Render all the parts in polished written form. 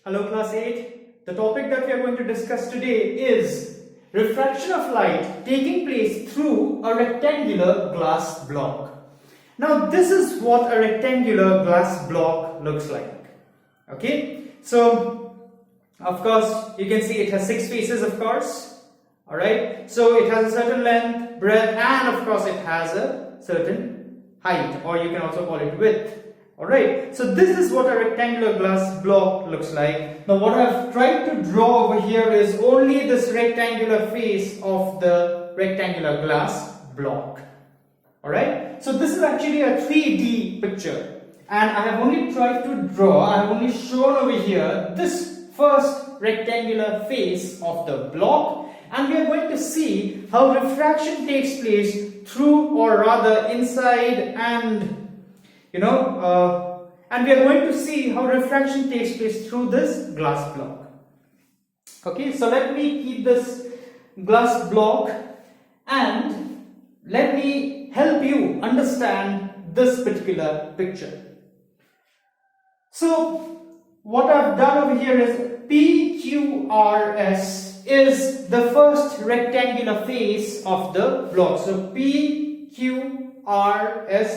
Hello class 8. The topic that we are going to discuss today is refraction of light taking place through a rectangular glass block. Now this is what a rectangular glass block looks like. Okay, so of course you can see it has 6 faces, of course. Alright, so it has a certain length, breadth, and of course it has a certain height, or you can also call it width. Alright, so this is what a rectangular glass block looks like. Now what I've tried to draw over here is only this rectangular face of the rectangular glass block. Alright, so this is actually a 3D picture, and I have only tried to draw, I have only shown over here this first rectangular face of the block, and we are going to see how refraction takes place through, or rather inside, and and we are going to see how refraction takes place through this glass block. Okay, so let me keep this glass block and let me help you understand this particular picture. So what I've done over here is PQRS is the first rectangular face of the block. So PQRS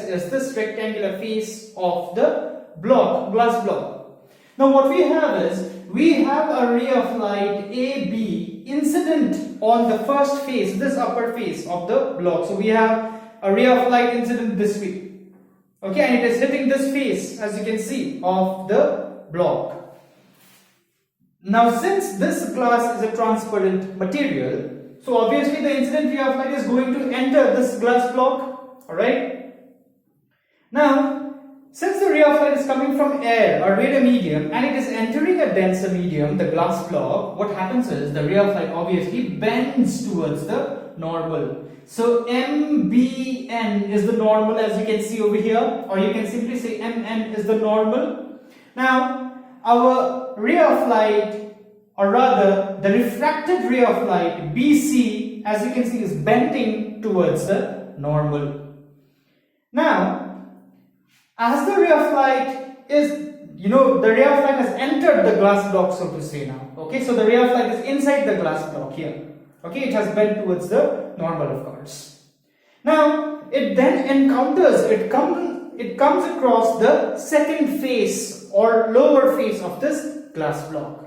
is this rectangular face of the block, glass block. Now what we have is, we have a ray of light AB incident on the first face, this upper face of the block. So we have a ray of light incident this way. Okay, and it is hitting this face, as you can see, of the block. Now since this glass is a transparent material, so obviously the incident ray of light is going to enter this glass block. Alright. Now, since the ray of light is coming from air or radar medium and it is entering a denser medium, the glass block, what happens is the ray of light obviously bends towards the normal. So MBN is the normal, as you can see over here, or you can simply say MN is the normal. Now, our ray of light, or rather the refracted ray of light BC, as you can see, is bending towards the normal. Now, as the ray of light is, the ray of light has entered the glass block, so to say now. Okay, so the ray of light is inside the glass block here. Okay, it has bent towards the normal, of course. Now, it then encounters, it comes across the second face or lower face of this glass block.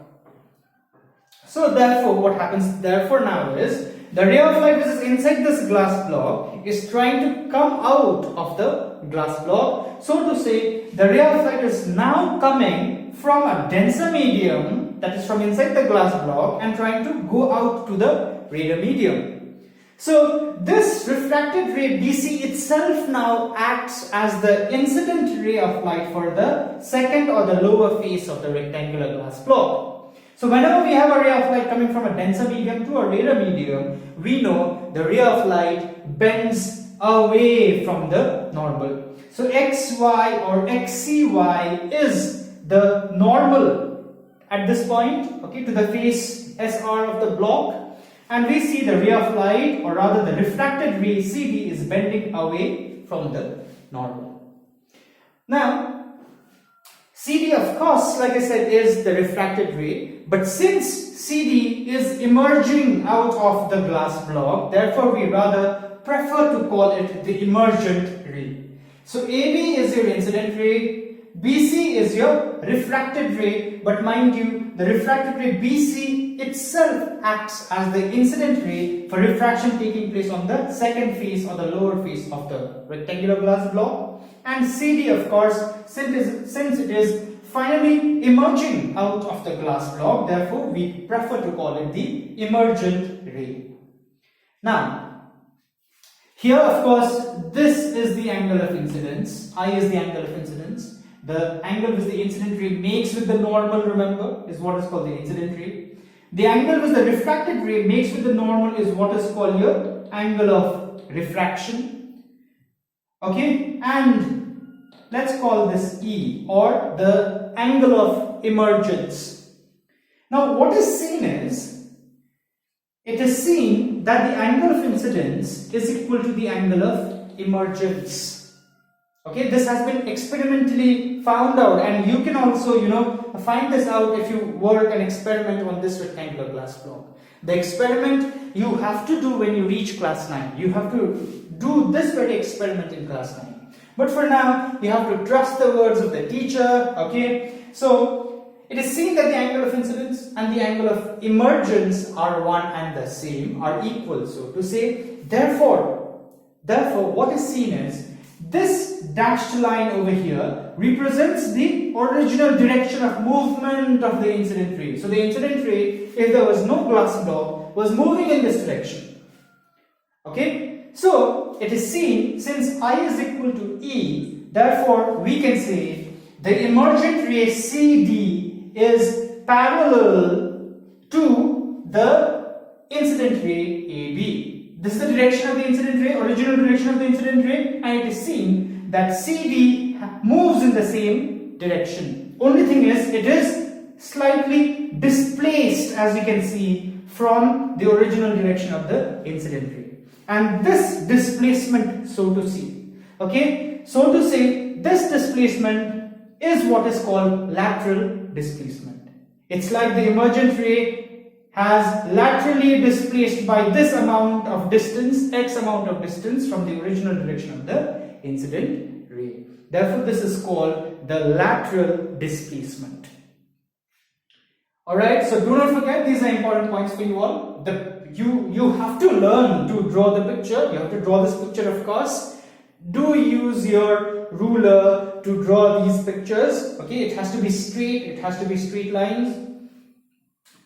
So therefore, what happens therefore now is, the ray of light which is inside this glass block is trying to come out of the glass block. So to say, the ray of light is now coming from a denser medium, that is from inside the glass block, and trying to go out to the radar medium. So this refracted ray BC itself now acts as the incident ray of light for the second or the lower face of the rectangular glass block. So whenever we have a ray of light coming from a denser medium to a radar medium, we know the ray of light bends away from the normal. So XY or XCY is the normal at this point, okay, to the face SR of the block, and we see the ray of light, or rather the refracted ray CD, is bending away from the normal. Now, CD, of course, like I said, is the refracted ray, but since CD is emerging out of the glass block, therefore we rather prefer to call it the emergent ray. So AB is your incident ray, BC is your refracted ray, but mind you, the refracted ray BC itself acts as the incident ray for refraction taking place on the second face or the lower face of the rectangular glass block. And CD, of course, since it is finally emerging out of the glass block, therefore we prefer to call it the emergent ray. Now, here of course, this is the angle of incidence, I is the angle of incidence. The angle which the incident ray makes with the normal, remember, is what is called the incident ray. The angle which the refracted ray makes with the normal is what is called your angle of refraction. Okay, and let's call this E, or the angle of emergence. Now what is seen is, it is seen that the angle of incidence is equal to the angle of emergence. Okay, this has been experimentally found out, and you can also, find this out if you work an experiment on this rectangular glass block. The experiment you have to do when you reach class 9. You have to do this very experiment in class 9. But for now, you have to trust the words of the teacher, okay? So, it is seen that the angle of incidence and the angle of emergence are one and the same, are equal, so to say. Therefore, what is seen is this dashed line over here represents the original direction of movement of the incident ray. So the incident ray, if there was no glass block, was moving in this direction. Okay? So it is seen, since I is equal to E, therefore we can say the emergent ray CD is parallel to the incident ray AB. This is the direction of the incident ray, original direction of the incident ray, and it is seen that CD moves in the same direction. Only thing is, it is slightly displaced, as you can see, from the original direction of the incident ray. And this displacement, so to say, okay, so to say, this displacement is what is called lateral displacement. It's like the emergent ray has laterally displaced by this amount of distance, x amount of distance from the original direction of the incident ray. Therefore, this is called the lateral displacement. Alright, so do not forget, these are important points for you all. You have to learn to draw the picture. You have to draw this picture, of course. Do use your ruler to draw these pictures. Okay, it has to be straight, it has to be straight lines.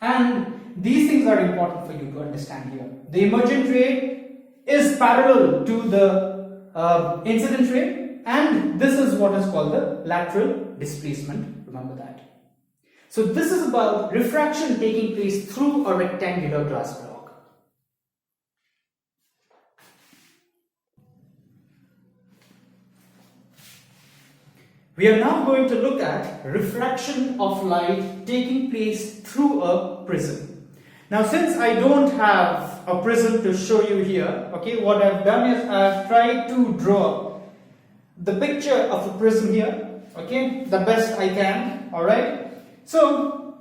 And these things are important for you to understand here. The emergent ray is parallel to the incident ray, and this is what is called the lateral displacement. Remember that. So this is about refraction taking place through a rectangular glass block. We are now going to look at refraction of light taking place through a prism. Now, since I don't have a prism to show you here, okay, what I've done is I've tried to draw the picture of a prism here, okay, the best I can, alright. So,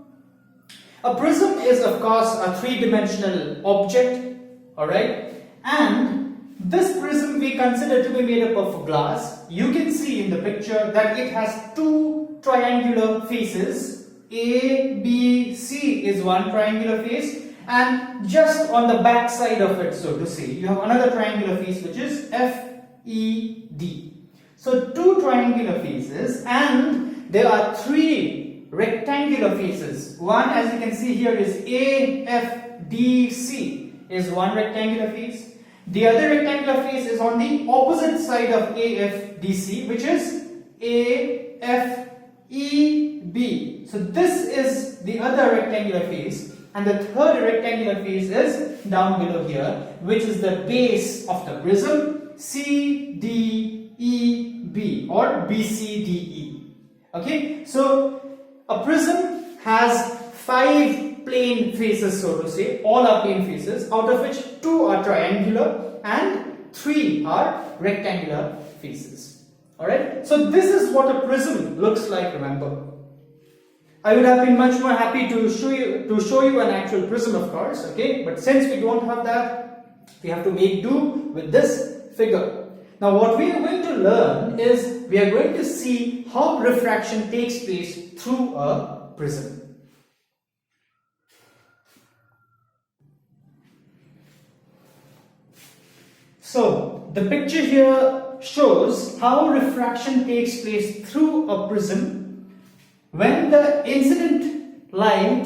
a prism is of course a three-dimensional object, alright, and this prism we consider to be made up of glass. You can see in the picture that it has two triangular faces. A, B, C is one triangular face, and just on the back side of it, so to say, you have another triangular face which is F, E, D. So two triangular faces, and there are three rectangular faces. One, as you can see here, is A, F, D, C is one rectangular face. The other rectangular face is on the opposite side of A, F, D, C, which is A, F, E, B. So this is the other rectangular face, and the third rectangular face is down below here, which is the base of the prism, C, D, E, B, or B, C, D, E. Okay, so a prism has 5 plane faces, so to say. All are plane faces, out of which 2 are triangular and 3 are rectangular faces. Alright, so this is what a prism looks like, remember. I would have been much more happy to show you an actual prism, of course, okay, but since we don't have that, we have to make do with this figure. Now what we are going to learn is we are going to see how refraction takes place through a prism. So the picture here shows how refraction takes place through a prism when the incident light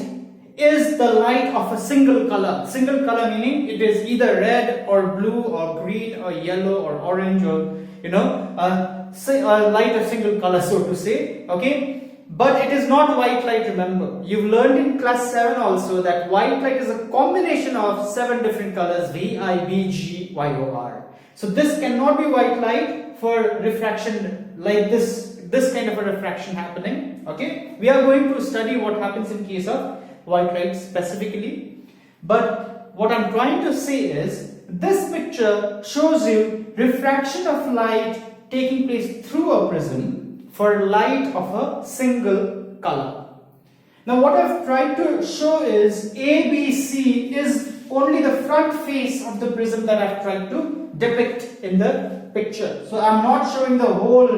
is the light of a single color. Single color meaning it is either red or blue or green or yellow or orange, or a light of single color, so to say, okay. But it is not white light, remember. You've learned in class 7 also that white light is a combination of 7 different colors, V, I, B, G, Y, O, R. So this cannot be white light for refraction like this kind of a refraction happening, okay. We are going to study what happens in case of white light specifically. But what I'm trying to say is, this picture shows you refraction of light taking place through a prism for light of a single color. Now what I've tried to show is ABC is only the front face of the prism that I've tried to depict in the picture. So I'm not showing the whole,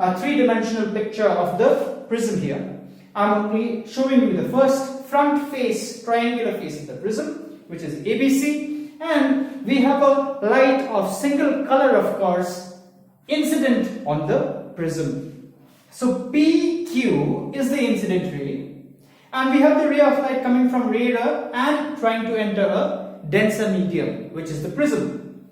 a three-dimensional picture of the prism here. I'm only showing you the first front face, triangular face of the prism, which is ABC, and we have a light of single color, of course, incident on the prism. So PQ is the incident ray, and we have the ray of light coming from radar and trying to enter a denser medium, which is the prism.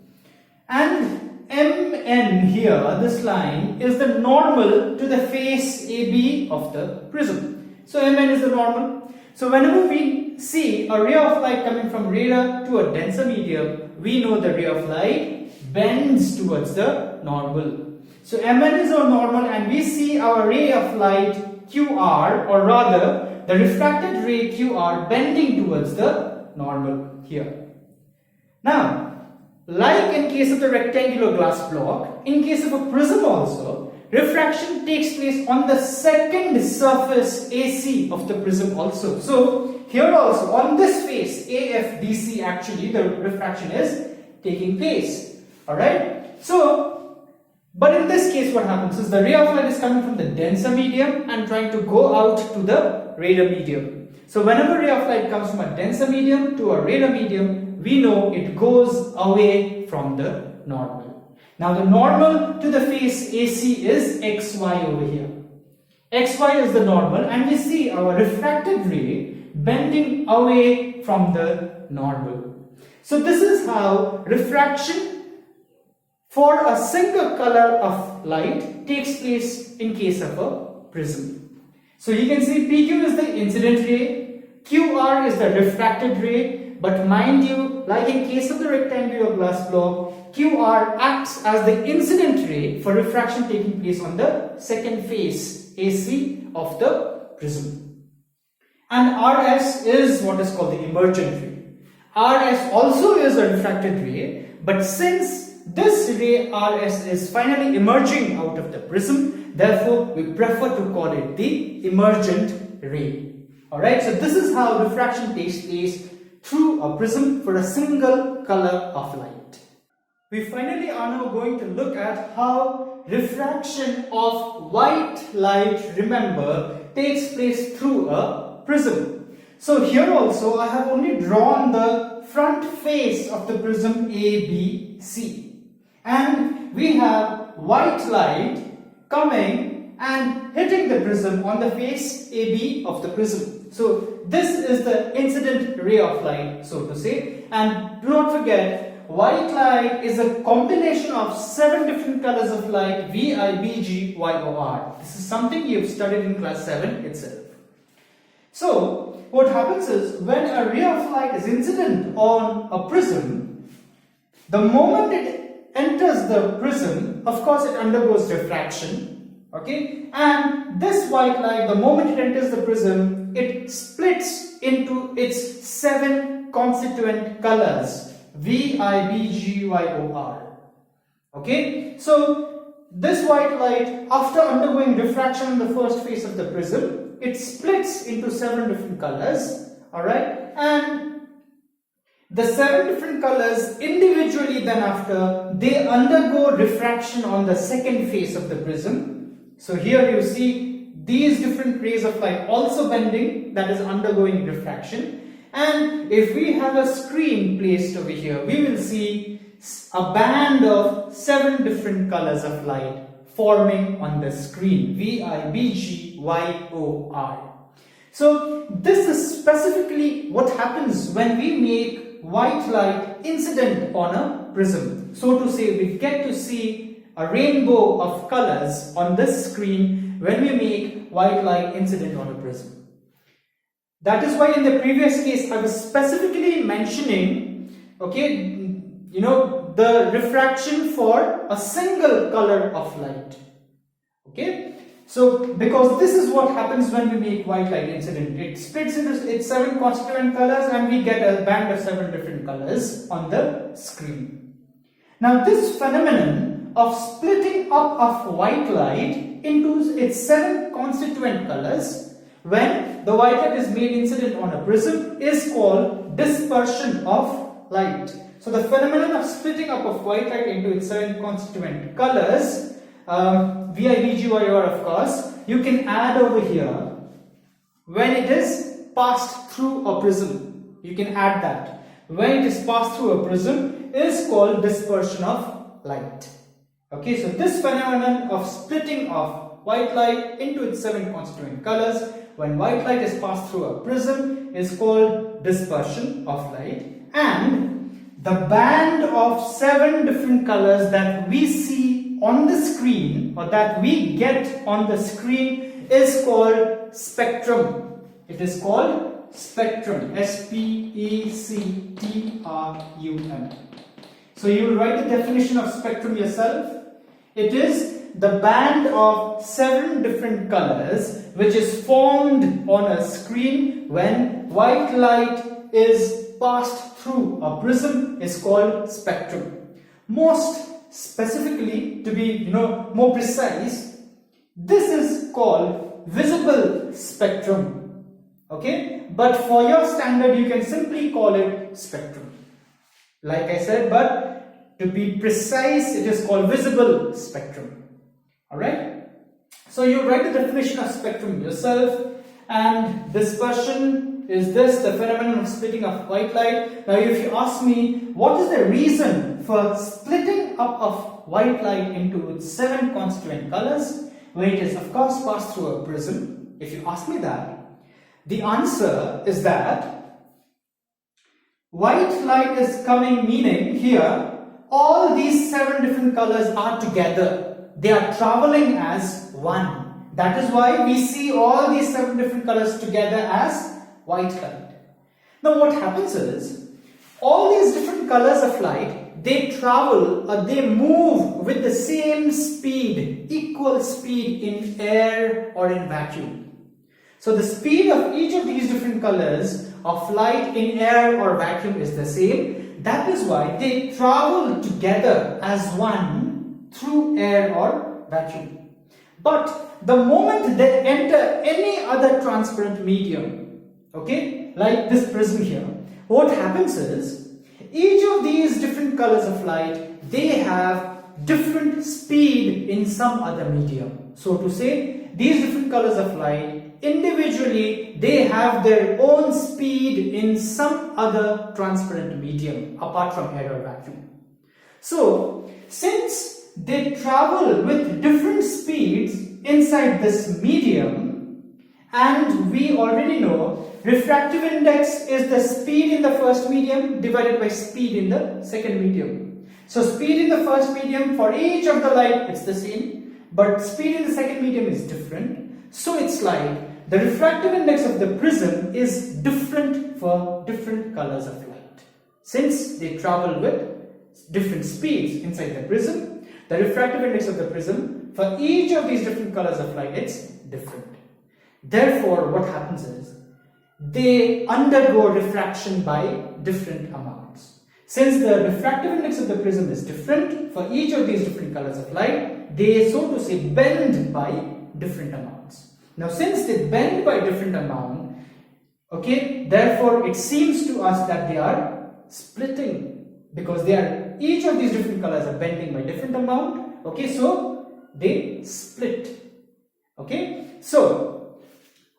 And MN here, this line, is the normal to the face AB of the prism. So MN is the normal. So whenever we see a ray of light coming from radar to a denser medium, we know the ray of light bends towards the normal. So MN is our normal, and we see our ray of light QR, or rather the refracted ray QR, bending towards the normal here. Now, like in case of the rectangular glass block, in case of a prism also, refraction takes place on the second surface AC of the prism also. So here also on this face AFDC, actually the refraction is taking place. Alright. So, but in this case what happens is the ray of light is coming from the denser medium and trying to go out to the radar medium. So whenever ray of light comes from a denser medium to a radar medium, we know it goes away from the normal. Now the normal to the face AC is XY over here. XY is the normal, and we see our refracted ray bending away from the normal. So this is how refraction for a single color of light takes place in case of a prism. So you can see PQ is the incident ray, QR is the refracted ray, but mind you, like in case of the rectangular glass block, QR acts as the incident ray for refraction taking place on the second face AC of the prism. And RS is what is called the emergent ray. RS also is a refracted ray, but since this ray RS is finally emerging out of the prism, therefore we prefer to call it the emergent ray. Alright, so this is how refraction takes place through a prism for a single color of light. We finally are now going to look at how refraction of white light, remember, takes place through a prism. So here also I have only drawn the front face of the prism ABC, and we have white light coming and hitting the prism on the face AB of the prism. So this is the incident ray of light, so to say, and do not forget, white light is a combination of 7 different colors of light, VI, BG, YOR. This is something you've studied in class 7 itself. So what happens is, when a ray of light is incident on a prism, the moment it enters the prism, of course it undergoes refraction, okay, and this white light, the moment it enters the prism, it splits into its 7 constituent colors, VI, BG, YOR. Okay, so this white light, after undergoing refraction in the first face of the prism, it splits into 7 different colors. Alright, and the 7 different colors individually, then after, they undergo refraction on the second face of the prism. So here you see these different rays of light also bending, that is undergoing refraction. And if we have a screen placed over here, we will see a band of 7 different colors of light forming on the screen, VI, BG, YOR. So this is specifically what happens when we make white light incident on a prism. So to say, we get to see a rainbow of colors on this screen when we make white light incident on a prism. That is why in the previous case I was specifically mentioning, okay, the refraction for a single color of light. Okay, so because this is what happens when we make white light incident. It splits into its 7 constituent colors and we get a band of 7 different colors on the screen. Now this phenomenon of splitting up of white light into its 7 constituent colors when the white light is made incident on a prism is called dispersion of light. So the phenomenon of splitting up of white light into its 7 constituent colors, VIBGYOR of course, you can add over here when it is passed through a prism. You can add that. When it is passed through a prism is called dispersion of light. Okay, so this phenomenon of splitting of white light into its 7 constituent colors when white light is passed through a prism is called dispersion of light, and the band of 7 different colors that we see on the screen or that we get on the screen is called spectrum. It is called spectrum. S-P-E-C-T-R-U-M. So you will write the definition of spectrum yourself. It is the band of 7 different colors which is formed on a screen when white light is passed through a prism is called spectrum. Most specifically, to be more precise, this is called visible spectrum. Okay, but for your standard you can simply call it spectrum. Like I said, but to be precise, it is called visible spectrum. Alright, so you write the definition of spectrum yourself, and dispersion is this, the phenomenon of splitting of white light. Now if you ask me what is the reason for splitting up of white light into its 7 constituent colors when it is of course passed through a prism, if you ask me that, the answer is that white light is coming, meaning here all these 7 different colors are together. They are traveling as one. That is why we see all these 7 different colors together as white light. Now what happens is, all these different colors of light, they travel or they move with the same speed, equal speed in air or in vacuum. So the speed of each of these different colors of light in air or vacuum is the same. That is why they travel together as one through air or vacuum. But the moment they enter any other transparent medium, okay, like this prism here, what happens is, each of these different colors of light, they have different speed in some other medium. So to say, these different colors of light, individually, they have their own speed in some other transparent medium apart from air or vacuum. So, since they travel with different speeds inside this medium, and we already know refractive index is the speed in the first medium divided by speed in the second medium. So speed in the first medium for each of the light it's the same, but speed in the second medium is different. So it's like the refractive index of the prism is different for different colors of light. Since they travel with different speeds inside the prism, the refractive index of the prism for each of these different colors of light, it's different. Therefore, what happens is, they undergo refraction by different amounts. Since the refractive index of the prism is different for each of these different colors of light, they, so to say, bend by different amounts. Now, since they bend by different amount, okay, therefore, it seems to us that they are splitting, because each of these different colors are bending by different amount. Okay, so they split. Okay, so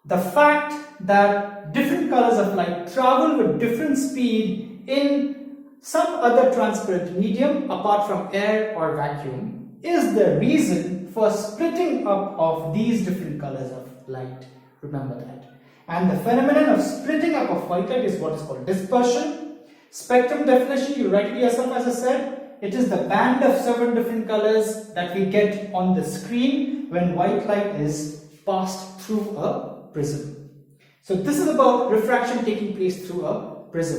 the fact that different colors of light travel with different speed in some other transparent medium apart from air or vacuum is the reason for splitting up of these different colors of light. Remember that. And the phenomenon of splitting up of white light is what is called dispersion. Spectrum definition, you write it yourself as I said. It is the band of 7 different colors that we get on the screen when white light is passed through a prism. So this is about refraction taking place through a prism.